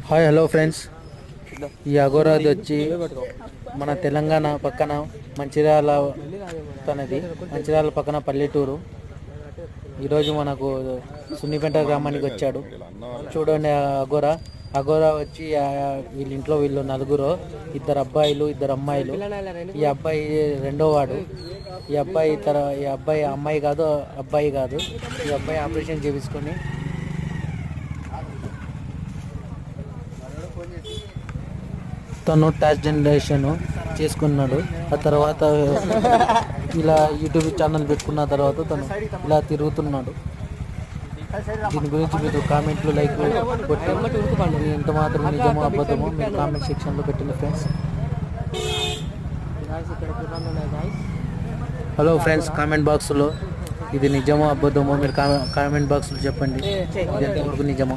Hi hello friends, ఈ అఘోరాది వచ్చి మన తెలంగాణ పక్కన మంచిర్యాల తనది. మంచిర్యాల పక్కన పల్లెటూరు. ఈరోజు మనకు సున్నిపేట గ్రామానికి వచ్చాడు. చూడండి అఘోరా వచ్చి వీళ్ళ ఇంట్లో వీళ్ళు నలుగురు, ఇద్దరు అబ్బాయిలు ఇద్దరు అమ్మాయిలు. ఈ అబ్బాయి రెండో వాడు. ఈ అబ్బాయి అమ్మాయి కాదు, అబ్బాయి కాదు. ఈ అబ్బాయి ఆపరేషన్ చేయించుకొని తను ట్రాన్స్జెండరేషన్ చేసుకున్నాడు. ఆ తర్వాత ఇలా యూట్యూబ్ ఛానల్ పెట్టుకున్న తర్వాత తను ఇలా తిరుగుతున్నాడు. దీని గురించి మీరు కామెంట్లు లైక్ కొట్టి ఎంత మాత్రం నిజమో అబద్ధమో మీరు కామెంట్ సెక్షన్లో పెట్టండి ఫ్రెండ్స్. హలో ఫ్రెండ్స్, కామెంట్ బాక్స్లో ఇది నిజమో అబద్ధమో మీరు కామెంట్ బాక్స్లో చెప్పండి. ఇది ఎంతవరకు నిజమో.